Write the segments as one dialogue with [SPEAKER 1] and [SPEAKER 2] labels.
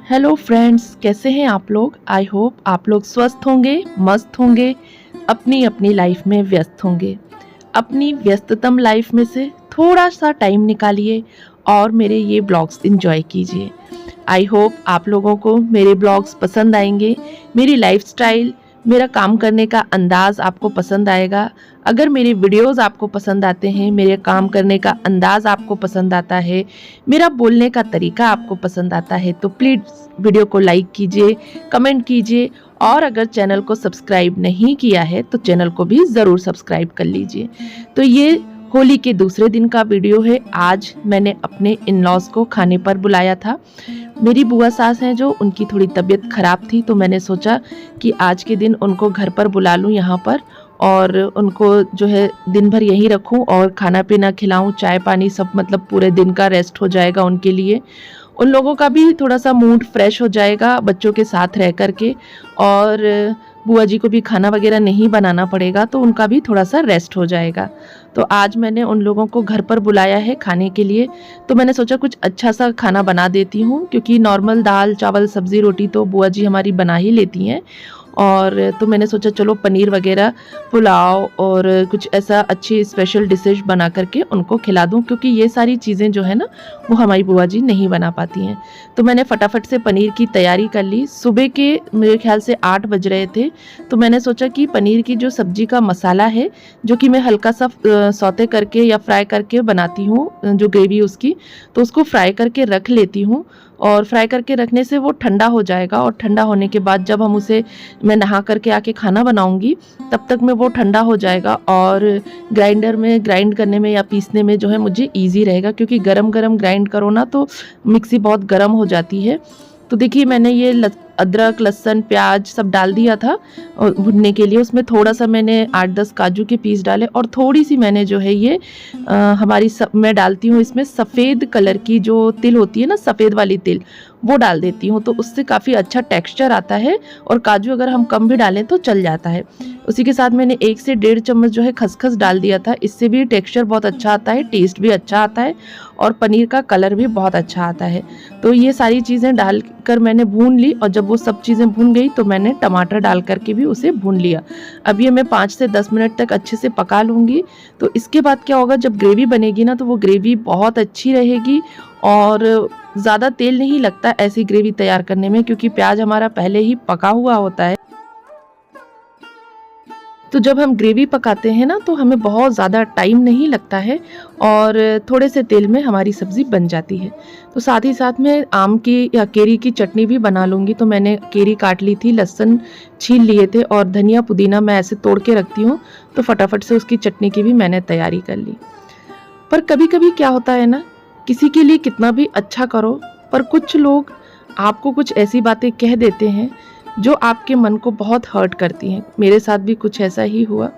[SPEAKER 1] Hello friends, कैसे हैं आप लोग। आई होप आप लोग स्वस्थ होंगे, मस्त होंगे, अपनी अपनी लाइफ में व्यस्त होंगे। अपनी व्यस्ततम लाइफ में से थोड़ा सा टाइम निकालिए और मेरे ये ब्लॉग्स एंजॉय कीजिए। आई होप आप लोगों को मेरे ब्लॉग्स पसंद आएंगे, मेरी लाइफस्टाइल, मेरा काम करने का अंदाज़ आपको पसंद आएगा। अगर मेरे वीडियोस आपको पसंद आते हैं, मेरे काम करने का अंदाज़ आपको पसंद आता है, मेरा बोलने का तरीका आपको पसंद आता है, तो प्लीज़ वीडियो को लाइक कीजिए, कमेंट कीजिए और अगर चैनल को सब्सक्राइब नहीं किया है तो चैनल को भी ज़रूर सब्सक्राइब कर लीजिए। तो ये होली के दूसरे दिन का वीडियो है। आज मैंने अपने इन लॉज को खाने पर बुलाया था। मेरी बुआ सास हैं जो, उनकी थोड़ी तबीयत ख़राब थी, तो मैंने सोचा कि आज के दिन उनको घर पर बुला लूँ यहाँ पर और उनको जो है दिन भर यहीं रखूँ और खाना पीना खिलाऊँ, चाय पानी सब, मतलब पूरे दिन का रेस्ट हो जाएगा उनके लिए। उन लोगों का भी थोड़ा सा मूड फ्रेश हो जाएगा बच्चों के साथ रह कर के, और बुआ जी को भी खाना वगैरह नहीं बनाना पड़ेगा, तो उनका भी थोड़ा सा रेस्ट हो जाएगा। तो आज मैंने उन लोगों को घर पर बुलाया है खाने के लिए, तो मैंने सोचा कुछ अच्छा सा खाना बना देती हूँ, क्योंकि नॉर्मल दाल चावल सब्ज़ी रोटी तो बुआ जी हमारी बना ही लेती हैं। और तो मैंने सोचा चलो पनीर वगैरह, पुलाव और कुछ ऐसा अच्छी स्पेशल डिशेज बना करके उनको खिला दूं, क्योंकि ये सारी चीज़ें जो है ना वो हमारी बुआ जी नहीं बना पाती हैं। तो मैंने फटाफट से पनीर की तैयारी कर ली। सुबह के मेरे ख्याल से 8 बज रहे थे, तो मैंने सोचा कि पनीर की जो सब्जी का मसाला है, जो कि मैं हल्का सा सौते करके या फ्राई करके बनाती हूँ, जो ग्रेवी उसकी, तो उसको फ्राई करके रख लेती हूँ। और फ्राई करके रखने से वो ठंडा हो जाएगा, और ठंडा होने के बाद जब हम उसे, मैं नहा करके आके खाना बनाऊंगी, तब तक में वो ठंडा हो जाएगा और ग्राइंडर में ग्राइंड करने में या पीसने में जो है मुझे इजी रहेगा, क्योंकि गरम गरम ग्राइंड करो ना तो मिक्सी बहुत गर्म हो जाती है। तो देखिए मैंने ये अदरक लहसुन प्याज सब डाल दिया था भुनने के लिए। उसमें थोड़ा सा मैंने 8-10 काजू के पीस डाले, और थोड़ी सी मैंने जो है ये मैं डालती हूँ इसमें सफ़ेद कलर की जो तिल होती है ना, सफ़ेद वाली तिल, वो डाल देती हूँ, तो उससे काफ़ी अच्छा टेक्सचर आता है। और काजू अगर हम कम भी डालें तो चल जाता है। उसी के साथ मैंने 1 से 1.5 चम्मच जो है खसखस डाल दिया था। इससे भी टेक्सचर बहुत अच्छा आता है, टेस्ट भी अच्छा आता है और पनीर का कलर भी बहुत अच्छा आता है। तो ये सारी चीज़ें डाल कर मैंने भून ली, और जब वो सब चीज़ें भून गई तो मैंने टमाटर डाल करके भी उसे भून लिया। अब ये मैं 5 से 10 मिनट तक अच्छे से पका लूँगी। तो इसके बाद क्या होगा, जब ग्रेवी बनेगी ना तो वो ग्रेवी बहुत अच्छी रहेगी और ज़्यादा तेल नहीं लगता ऐसी ग्रेवी तैयार करने में, क्योंकि प्याज हमारा पहले ही पका हुआ होता है। तो जब हम ग्रेवी पकाते हैं ना तो हमें बहुत ज़्यादा टाइम नहीं लगता है और थोड़े से तेल में हमारी सब्ज़ी बन जाती है। तो साथ ही साथ में आम की या केरी की चटनी भी बना लूँगी। तो मैंने केरी काट ली थी, लहसुन छील लिए थे और धनिया पुदीना मैं ऐसे तोड़ के रखती हूँ, तो फटाफट से उसकी चटनी की भी मैंने तैयारी कर ली। पर कभी कभी क्या होता है ना, किसी के लिए कितना भी अच्छा करो, पर कुछ लोग आपको कुछ ऐसी बातें कह देते हैं जो आपके मन को बहुत हर्ट करती हैं। मेरे साथ भी कुछ ऐसा ही हुआ।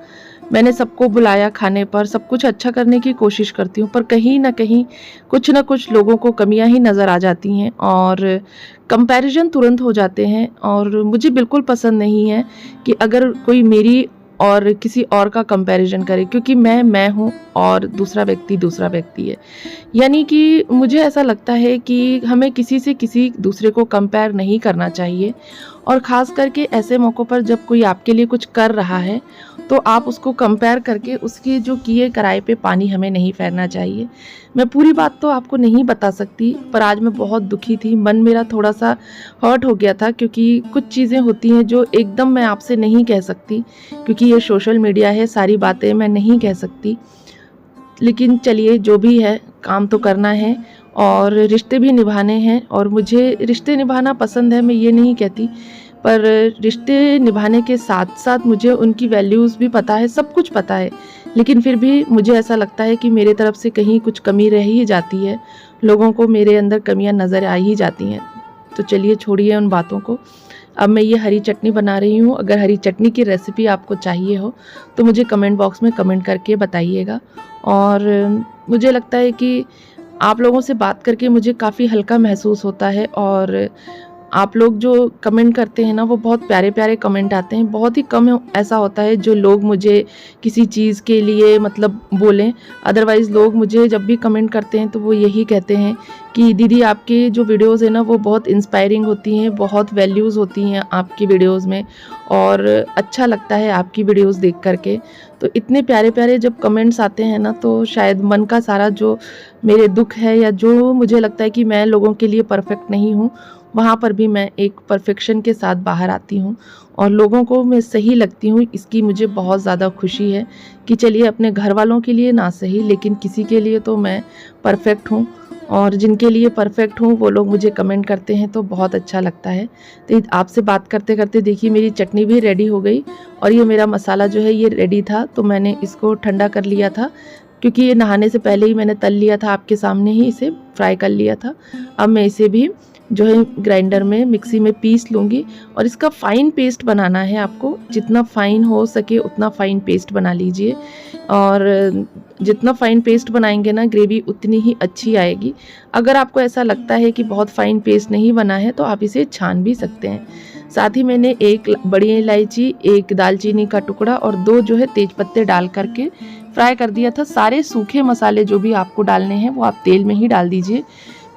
[SPEAKER 1] मैंने सबको बुलाया खाने पर, सब कुछ अच्छा करने की कोशिश करती हूँ, पर कहीं ना कहीं कुछ ना कुछ लोगों को कमियां ही नज़र आ जाती हैं और कंपैरिजन तुरंत हो जाते हैं। और मुझे बिल्कुल पसंद नहीं है कि अगर कोई मेरी और किसी और का कंपैरिजन करे, क्योंकि मैं हूँ और दूसरा व्यक्ति है। यानी कि मुझे ऐसा लगता है कि हमें किसी से किसी दूसरे को कंपेयर नहीं करना चाहिए, और ख़ास करके ऐसे मौक़ों पर जब कोई आपके लिए कुछ कर रहा है तो आप उसको कंपेयर करके उसकी जो किए कराए पे पानी हमें नहीं फेरना चाहिए। मैं पूरी बात तो आपको नहीं बता सकती, पर आज मैं बहुत दुखी थी, मन मेरा थोड़ा सा हर्ट हो गया था, क्योंकि कुछ चीज़ें होती हैं जो एकदम मैं आपसे नहीं कह सकती, क्योंकि ये सोशल मीडिया है, सारी बातें मैं नहीं कह सकती। लेकिन चलिए, जो भी है काम तो करना है और रिश्ते भी निभाने हैं, और मुझे रिश्ते निभाना पसंद है, मैं ये नहीं कहती, पर रिश्ते निभाने के साथ साथ मुझे उनकी वैल्यूज़ भी पता है, सब कुछ पता है। लेकिन फिर भी मुझे ऐसा लगता है कि मेरे तरफ से कहीं कुछ कमी रह ही जाती है, लोगों को मेरे अंदर कमियां नज़र आ ही जाती हैं। तो चलिए छोड़िए उन बातों को। अब मैं ये हरी चटनी बना रही हूँ। अगर हरी चटनी की रेसिपी आपको चाहिए हो तो मुझे कमेंट बॉक्स में कमेंट करके बताइएगा। और मुझे लगता है कि आप लोगों से बात करके मुझे काफ़ी हल्का महसूस होता है, और आप लोग जो कमेंट करते हैं ना वो बहुत प्यारे प्यारे कमेंट आते हैं। बहुत ही कम ऐसा होता है जो लोग मुझे किसी चीज़ के लिए मतलब बोलें। अदरवाइज़ लोग मुझे जब भी कमेंट करते हैं तो वो यही कहते हैं कि दीदी आपके जो वीडियोज़ हैं ना वो बहुत इंस्पायरिंग होती हैं, बहुत वैल्यूज़ होती हैं आपकी वीडियोज़ में और अच्छा लगता है आपकी वीडियोज़ देख कर के। तो इतने प्यारे-प्यारे जब कमेंट्स आते हैं ना तो शायद मन का सारा जो मेरे दुःख है या जो मुझे लगता है कि मैं लोगों के लिए परफेक्ट नहीं हूँ, वहाँ पर भी मैं एक परफेक्शन के साथ बाहर आती हूँ और लोगों को मैं सही लगती हूँ। इसकी मुझे बहुत ज़्यादा खुशी है कि चलिए अपने घर वालों के लिए ना सही लेकिन किसी के लिए तो मैं परफेक्ट हूँ और जिनके लिए परफेक्ट हूँ वो लोग मुझे कमेंट करते हैं तो बहुत अच्छा लगता है। तो आपसे बात करते करते देखिए मेरी चटनी भी रेडी हो गई और ये मेरा मसाला जो है ये रेडी था, तो मैंने इसको ठंडा कर लिया था क्योंकि ये नहाने से पहले ही मैंने तल लिया था, आपके सामने ही इसे फ्राई कर लिया था। अब मैं इसे भी जो है ग्राइंडर में मिक्सी में पीस लूँगी और इसका फ़ाइन पेस्ट बनाना है आपको, जितना फ़ाइन हो सके उतना फ़ाइन पेस्ट बना लीजिए और जितना फ़ाइन पेस्ट बनाएंगे ना ग्रेवी उतनी ही अच्छी आएगी। अगर आपको ऐसा लगता है कि बहुत फ़ाइन पेस्ट नहीं बना है तो आप इसे छान भी सकते हैं। साथ ही मैंने एक बड़ी इलायची, एक दालचीनी का टुकड़ा और 2 जो है तेज पत्ते डाल करके फ्राई कर दिया था। सारे सूखे मसाले जो भी आपको डालने हैं वो आप तेल में ही डाल दीजिए।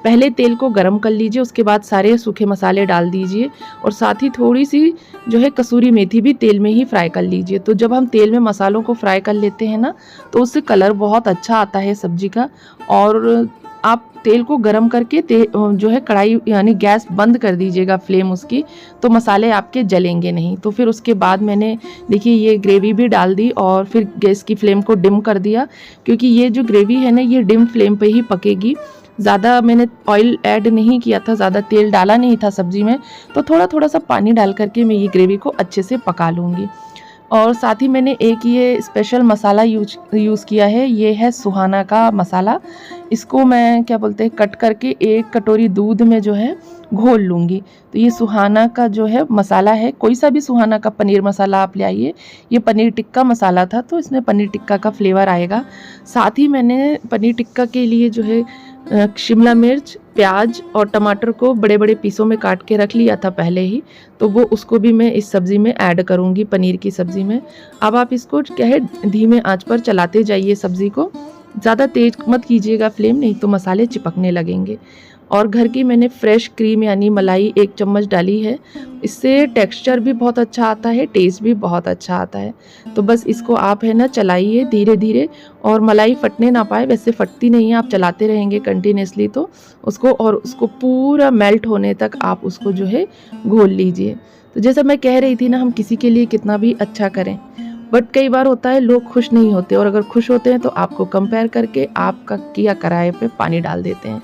[SPEAKER 1] पहले तेल को गरम कर लीजिए, उसके बाद सारे सूखे मसाले डाल दीजिए और साथ ही थोड़ी सी जो है कसूरी मेथी भी तेल में ही फ्राई कर लीजिए। तो जब हम तेल में मसालों को फ्राई कर लेते हैं ना तो उससे कलर बहुत अच्छा आता है सब्जी का। और आप तेल को गरम करके जो है कढ़ाई यानी गैस बंद कर दीजिएगा फ्लेम उसकी, तो मसाले आपके जलेंगे नहीं। तो फिर उसके बाद मैंने देखिए ये ग्रेवी भी डाल दी और फिर गैस की फ्लेम को डिम कर दिया क्योंकि ये जो ग्रेवी है ना ये डिम फ्लेम पे ही पकेगी। ज़्यादा मैंने ऑयल ऐड नहीं किया था, ज़्यादा तेल डाला नहीं था सब्ज़ी में, तो थोड़ा थोड़ा सा पानी डाल करके मैं ये ग्रेवी को अच्छे से पका लूँगी। और साथ ही मैंने एक ये स्पेशल मसाला यूज़ किया है, ये है सुहाना का मसाला। इसको मैं क्या बोलते हैं कट करके 1 कटोरी दूध में जो है घोल लूँगी। तो ये सुहाना का जो है मसाला है, कोई सा भी सुहाना का पनीर मसाला आप ले आइए। ये पनीर टिक्का मसाला था तो इसमें पनीर टिक्का का फ्लेवर आएगा। साथ ही मैंने पनीर टिक्का के लिए जो है शिमला मिर्च, प्याज और टमाटर को बड़े बड़े पीसों में काट के रख लिया था पहले ही, तो वो उसको भी मैं इस सब्ज़ी में ऐड करूँगी, पनीर की सब्ज़ी में। अब आप इसको क्या है धीमे आंच पर चलाते जाइए सब्ज़ी को, ज़्यादा तेज मत कीजिएगा फ्लेम, नहीं तो मसाले चिपकने लगेंगे। और घर की मैंने फ्रेश क्रीम यानी मलाई 1 चम्मच डाली है, इससे टेक्सचर भी बहुत अच्छा आता है, टेस्ट भी बहुत अच्छा आता है। तो बस इसको आप है ना चलाइए धीरे धीरे और मलाई फटने ना पाए, वैसे फटती नहीं है, आप चलाते रहेंगे कंटिन्यूसली तो उसको, और उसको पूरा मेल्ट होने तक आप उसको जो है घोल लीजिए। तो जैसा मैं कह रही थी ना, हम किसी के लिए कितना भी अच्छा करें बट कई बार होता है लोग खुश नहीं होते, और अगर खुश होते हैं तो आपको कंपेयर करके आपका किया कराए पे पानी डाल देते हैं।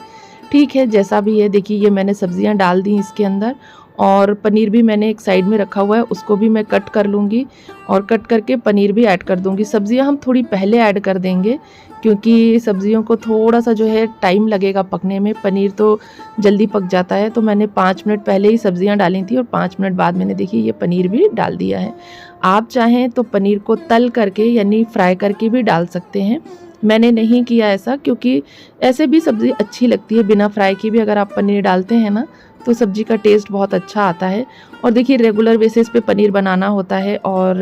[SPEAKER 1] ठीक है, जैसा भी है। देखिए ये मैंने सब्जियां डाल दी इसके अंदर और पनीर भी मैंने एक साइड में रखा हुआ है, उसको भी मैं कट कर लूँगी और कट करके पनीर भी ऐड कर दूँगी। सब्जियां हम थोड़ी पहले ऐड कर देंगे क्योंकि सब्जियों को थोड़ा सा जो है टाइम लगेगा पकने में, पनीर तो जल्दी पक जाता है। तो मैंने 5 मिनट पहले ही सब्जियां डाली थी और 5 मिनट बाद मैंने देखिए ये पनीर भी डाल दिया है। आप चाहें तो पनीर को तल करके यानी फ्राई करके भी डाल सकते हैं, मैंने नहीं किया ऐसा क्योंकि ऐसे भी सब्ज़ी अच्छी लगती है, बिना फ्राई की भी अगर आप पनीर डालते हैं ना तो सब्ज़ी का टेस्ट बहुत अच्छा आता है। और देखिए रेगुलर बेसिस पे पनीर बनाना होता है और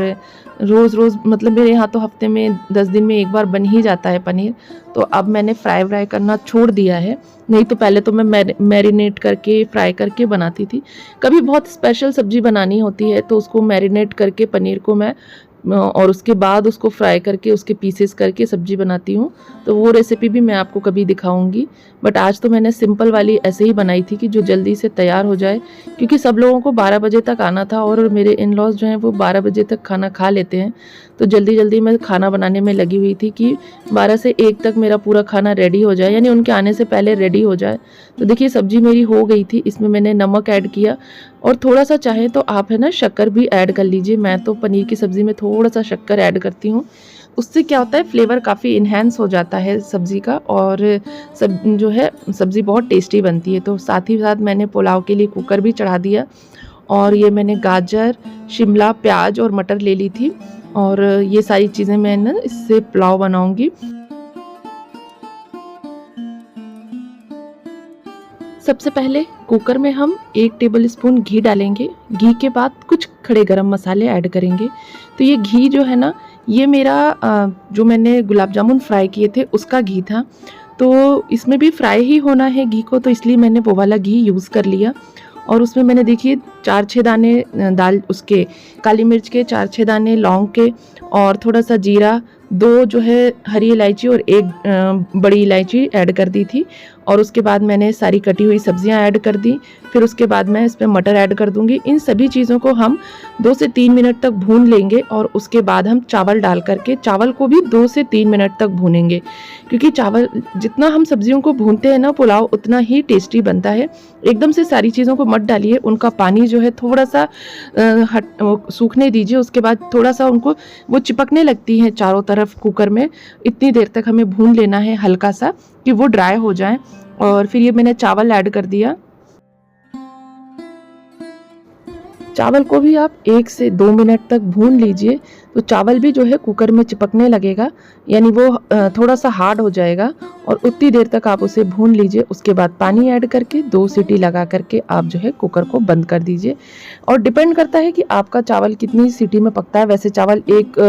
[SPEAKER 1] रोज़ रोज़ मतलब मेरे यहाँ तो हफ्ते में 10 दिन में एक बार बन ही जाता है पनीर। तो अब मैंने फ्राई करना छोड़ दिया है, नहीं तो पहले तो मैं मैरिनेट करके फ्राई करके बनाती थी। कभी बहुत स्पेशल सब्ज़ी बनानी होती है तो उसको मैरिनेट करके पनीर को मैं और उसके बाद उसको फ्राई करके उसके पीसेस करके सब्ज़ी बनाती हूँ, तो वो रेसिपी भी मैं आपको कभी दिखाऊंगी। बट आज तो मैंने सिंपल वाली ऐसे ही बनाई थी कि जो जल्दी से तैयार हो जाए, क्योंकि सब लोगों को 12 बजे तक आना था और मेरे इन लॉज जो हैं वो 12 बजे तक खाना खा लेते हैं। तो जल्दी जल्दी मैं खाना बनाने में लगी हुई थी कि 12 से 1 तक मेरा पूरा खाना रेडी हो जाए, यानी उनके आने से पहले रेडी हो जाए। तो देखिए सब्ज़ी मेरी हो गई थी, इसमें मैंने नमक ऐड किया और थोड़ा सा चाहे तो आप है ना शक्कर भी ऐड कर लीजिए। मैं तो पनीर की सब्ज़ी में थोड़ा सा शक्कर ऐड करती हूँ, उससे क्या होता है फ्लेवर काफ़ी इन्हेंस हो जाता है सब्ज़ी का और सब जो है सब्ज़ी बहुत टेस्टी बनती है। तो साथ ही साथ मैंने पुलाव के लिए कुकर भी चढ़ा दिया और ये मैंने गाजर, शिमला, प्याज और मटर ले ली थी और ये सारी चीज़ें मैं ना इससे पुलाव बनाऊंगी। सबसे पहले कुकर में हम 1 टेबल स्पून घी डालेंगे, घी के बाद कुछ खड़े गरम मसाले ऐड करेंगे। तो ये घी जो है ना ये मेरा जो मैंने गुलाब जामुन फ्राई किए थे उसका घी था। तो इसमें भी फ्राई ही होना है घी को, तो इसलिए मैंने वो वाला घी यूज़ कर लिया। और उसमें मैंने देखिए 4-6 दाने दाल उसके काली मिर्च के, 4-6 दाने लौंग के और थोड़ा सा जीरा, 2 जो है हरी इलायची और 1 बड़ी इलायची ऐड कर दी थी। और उसके बाद मैंने सारी कटी हुई सब्जियां ऐड कर दी। फिर उसके बाद मैं इसमें मटर ऐड कर दूंगी। इन सभी चीज़ों को हम 2 से 3 मिनट तक भून लेंगे और उसके बाद हम चावल डाल करके चावल को भी 2 से 3 मिनट तक भूनेंगे, क्योंकि चावल जितना हम सब्जियों को भूनते हैं ना पुलाव उतना ही टेस्टी बनता है। एकदम से सारी चीज़ों को मत डालिए, उनका पानी जो है थोड़ा सा सूखने दीजिए। उसके बाद थोड़ा सा उनको वो चिपकने लगती हैं चारों तरफ कुकर में, इतनी देर तक हमें भून लेना है हल्का सा कि वो ड्राई हो जाए। और फिर ये मैंने चावल ऐड कर दिया। चावल को भी आप 1 से 2 मिनट तक भून लीजिए, तो चावल भी जो है कुकर में चिपकने लगेगा, यानी वो थोड़ा सा हार्ड हो जाएगा। और उतनी देर तक आप उसे भून लीजिए। उसके बाद पानी ऐड करके 2 सीटी लगा करके आप जो है कुकर को बंद कर दीजिए। और डिपेंड करता है कि आपका चावल कितनी सीटी में पकता है। वैसे चावल एक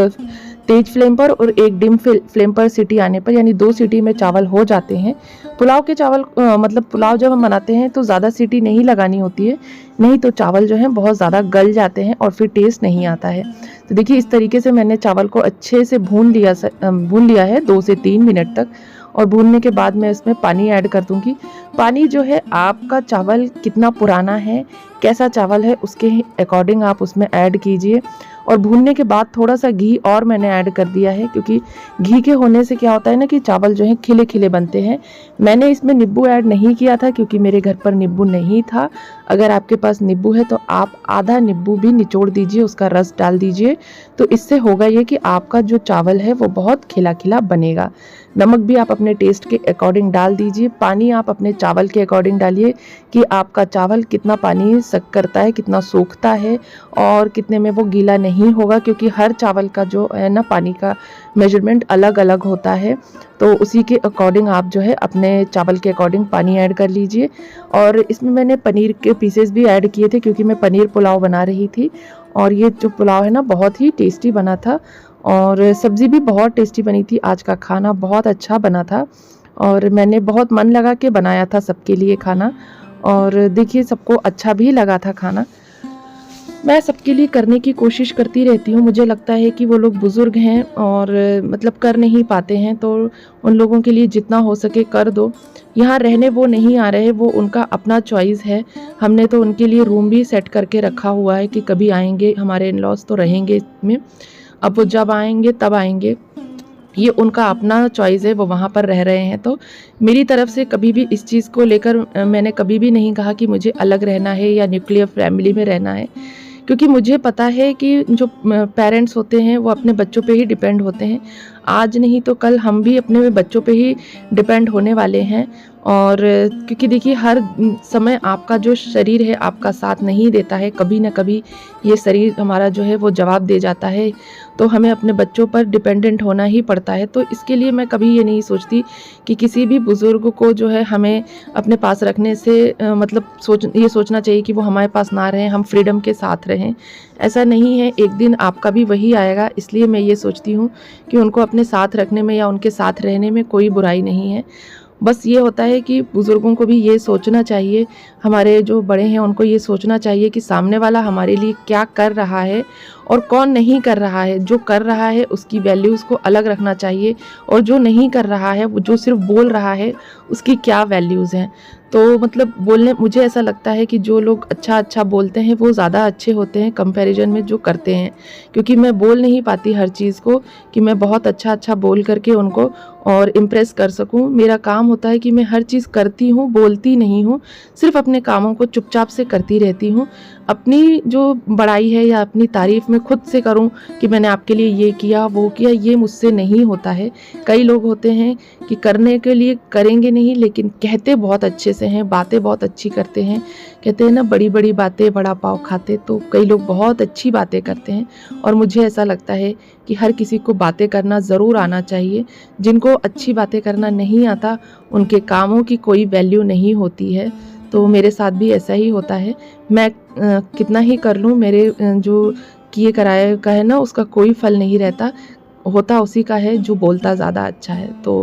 [SPEAKER 1] तेज फ्लेम पर और एक डिम फ्लेम पर सीटी आने पर, यानी 2 सीटी में चावल हो जाते हैं। पुलाव के चावल मतलब पुलाव जब हम बनाते हैं तो ज़्यादा सीटी नहीं लगानी होती है, नहीं तो चावल जो है बहुत ज़्यादा गल जाते हैं और फिर टेस्ट नहीं आता है। तो देखिए इस तरीके से मैंने चावल को अच्छे से भून लिया है 2 से 3 मिनट तक। और भूनने के बाद मैं इसमें पानी ऐड कर दूंगी। पानी जो है आपका चावल कितना पुराना है, कैसा चावल है, उसके अकॉर्डिंग आप उसमें ऐड कीजिए। और भूनने के बाद थोड़ा सा घी और मैंने ऐड कर दिया है, क्योंकि घी के होने से क्या होता है ना कि चावल जो है खिले खिले बनते हैं। मैंने इसमें नींबू ऐड नहीं किया था क्योंकि मेरे घर पर नींबू नहीं था। अगर आपके पास नींबू है तो आप आधा नींबू भी निचोड़ दीजिए, उसका रस डाल दीजिए, तो इससे होगा ये कि आपका जो चावल है वो बहुत खिला खिला बनेगा। नमक भी आप अपने टेस्ट के अकॉर्डिंग डाल दीजिए। पानी आप अपने चावल के अकॉर्डिंग डालिए कि आपका चावल कितना पानी सक करता है, कितना सोखता है और कितने में वो गीला नहीं होगा, क्योंकि हर चावल का जो है ना पानी का मेजरमेंट अलग अलग होता है। तो उसी के अकॉर्डिंग आप जो है अपने चावल के अकॉर्डिंग पानी ऐड कर लीजिए। और इसमें मैंने पनीर के पीसेस भी ऐड किए थे, क्योंकि मैं पनीर पुलाव बना रही थी। और ये जो पुलाव है ना बहुत ही टेस्टी बना था और सब्ज़ी भी बहुत टेस्टी बनी थी। आज का खाना बहुत अच्छा बना था और मैंने बहुत मन लगा के बनाया था सबके लिए खाना। और देखिए सबको अच्छा भी लगा था खाना। मैं सबके लिए करने की कोशिश करती रहती हूँ। मुझे लगता है कि वो लोग बुज़ुर्ग हैं और मतलब कर नहीं पाते हैं, तो उन लोगों के लिए जितना हो सके कर दो। यहाँ रहने वो नहीं आ रहे, वो उनका अपना चॉइस है। हमने तो उनके लिए रूम भी सेट करके रखा हुआ है कि कभी आएंगे हमारे इन-लॉज़ तो रहेंगे इसमें। अब वो जब आएंगे तब आएंगे, ये उनका अपना चॉइस है, वो वहाँ पर रह रहे हैं। तो मेरी तरफ से कभी भी इस चीज़ को लेकर मैंने कभी भी नहीं कहा कि मुझे अलग रहना है या न्यूक्लियर फैमिली में रहना है, क्योंकि मुझे पता है कि जो पेरेंट्स होते हैं वो अपने बच्चों पे ही डिपेंड होते हैं। आज नहीं तो कल हम भी अपने बच्चों पे ही डिपेंड होने वाले हैं। और क्योंकि देखिए हर समय आपका जो शरीर है आपका साथ नहीं देता है, कभी ना कभी ये शरीर हमारा जो है वो जवाब दे जाता है, तो हमें अपने बच्चों पर डिपेंडेंट होना ही पड़ता है। तो इसके लिए मैं कभी ये नहीं सोचती कि किसी भी बुज़ुर्ग को जो है हमें अपने पास रखने से मतलब ये सोचना चाहिए कि वो हमारे पास ना रहें, हम फ्रीडम के साथ रहें। ऐसा नहीं है, एक दिन आपका भी वही आएगा। इसलिए मैं ये सोचती हूँ कि उनको अपने साथ रखने में या उनके साथ रहने में कोई बुराई नहीं है। बस ये होता है कि बुज़ुर्गों को भी ये सोचना चाहिए, हमारे जो बड़े हैं उनको ये सोचना चाहिए कि सामने वाला हमारे लिए क्या कर रहा है और कौन नहीं कर रहा है। जो कर रहा है उसकी वैल्यूज़ को अलग रखना चाहिए, और जो नहीं कर रहा है, वो जो सिर्फ बोल रहा है, उसकी क्या वैल्यूज़ हैं। तो मतलब बोलने मुझे ऐसा लगता है कि जो लोग अच्छा बोलते हैं वो ज़्यादा अच्छे होते हैं कंपैरिजन में जो करते हैं, क्योंकि मैं बोल नहीं पाती हर चीज़ को कि मैं बहुत अच्छा बोल करके उनको और इम्प्रेस कर सकूं। मेरा काम होता है कि मैं हर चीज़ करती हूं, बोलती नहीं हूं, सिर्फ अपने कामों को चुपचाप से करती रहती हूं। अपनी जो बड़ाई है या अपनी तारीफ़ में खुद से करूं कि मैंने आपके लिए ये किया वो किया, ये मुझसे नहीं होता है। कई लोग होते हैं कि करने के लिए करेंगे नहीं, लेकिन कहते बहुत अच्छे से हैं, बातें बहुत अच्छी करते हैं। कहते हैं ना बड़ी बड़ी बातें बड़ा पाव खाते, तो कई लोग बहुत अच्छी बातें करते हैं। और मुझे ऐसा लगता है कि हर किसी को बातें करना ज़रूर आना चाहिए। जिनको अच्छी बातें करना नहीं आता उनके कामों की कोई वैल्यू नहीं होती है। तो मेरे साथ भी ऐसा ही होता है। मैं कितना ही कर लूँ, मेरे जो किए कराए का है ना उसका कोई फल नहीं रहता। होता उसी का है जो बोलता ज़्यादा अच्छा है। तो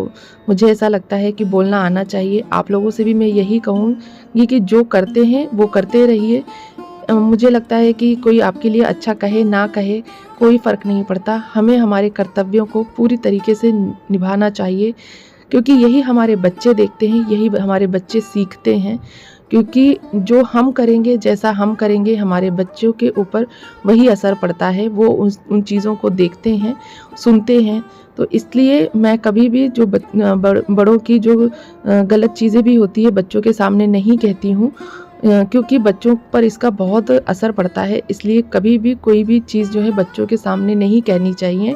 [SPEAKER 1] मुझे ऐसा लगता है कि बोलना आना चाहिए। आप लोगों से भी मैं यही कहूँगी कि जो करते हैं वो करते रहिए। मुझे लगता है कि कोई आपके लिए अच्छा कहे ना कहे कोई फ़र्क नहीं पड़ता। हमें हमारे कर्तव्यों को पूरी तरीके से निभाना चाहिए, क्योंकि यही हमारे बच्चे देखते हैं, यही हमारे बच्चे सीखते हैं। क्योंकि जो हम करेंगे, जैसा हम करेंगे, हमारे बच्चों के ऊपर वही असर पड़ता है। वो उन चीज़ों को देखते हैं, सुनते हैं। तो इसलिए मैं कभी भी जो बड़ों की जो गलत चीज़ें भी होती है बच्चों के सामने नहीं कहती हूँ, क्योंकि बच्चों पर इसका बहुत असर पड़ता है। इसलिए कभी भी कोई भी चीज़ जो है बच्चों के सामने नहीं कहनी चाहिए,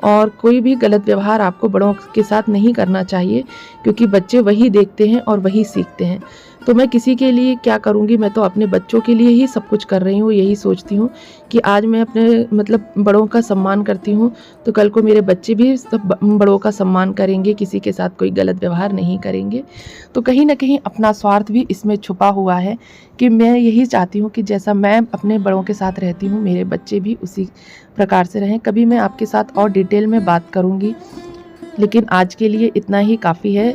[SPEAKER 1] और कोई भी गलत व्यवहार आपको बड़ों के साथ नहीं करना चाहिए, क्योंकि बच्चे वही देखते हैं और वही सीखते हैं। तो मैं किसी के लिए क्या करूँगी, मैं तो अपने बच्चों के लिए ही सब कुछ कर रही हूँ। यही सोचती हूँ कि आज मैं अपने मतलब बड़ों का सम्मान करती हूँ, तो कल को मेरे बच्चे भी सब बड़ों का सम्मान करेंगे, किसी के साथ कोई गलत व्यवहार नहीं करेंगे। तो कहीं न कहीं अपना स्वार्थ भी इसमें छुपा हुआ है कि मैं यही चाहती हूँ कि जैसा मैं अपने बड़ों के साथ रहती हूँ, मेरे बच्चे भी उसी प्रकार से रहें। कभी मैं आपके साथ और डिटेल में बात करूँगी, लेकिन आज के लिए इतना ही काफ़ी है।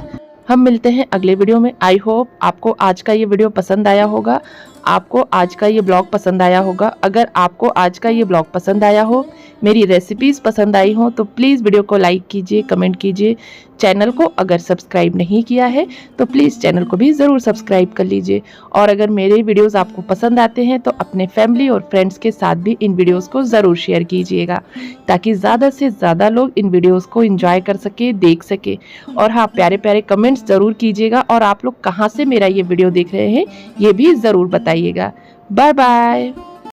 [SPEAKER 1] हम मिलते हैं अगले वीडियो में। आई होप आपको आज का ये वीडियो पसंद आया होगा, आपको आज का ये ब्लॉग पसंद आया होगा। अगर आपको आज का ये ब्लॉग पसंद आया हो, मेरी रेसिपीज़ पसंद आई हो, तो प्लीज़ वीडियो को लाइक कीजिए, कमेंट कीजिए। चैनल को अगर सब्सक्राइब नहीं किया है तो प्लीज़ चैनल को भी ज़रूर सब्सक्राइब कर लीजिए। और अगर मेरे वीडियोज़ आपको पसंद आते हैं तो अपने फैमिली और फ्रेंड्स के साथ भी इन वीडियोज़ को ज़रूर शेयर कीजिएगा, ताकि ज़्यादा से ज़्यादा लोग इन वीडियोज़ को एंजॉय कर सके, देख सके। और हाँ, प्यारे प्यारे कमेंट्स ज़रूर कीजिएगा, और आप लोग कहाँ से मेरा ये वीडियो देख रहे हैं ये भी ज़रूर बताइएगा। Bye bye.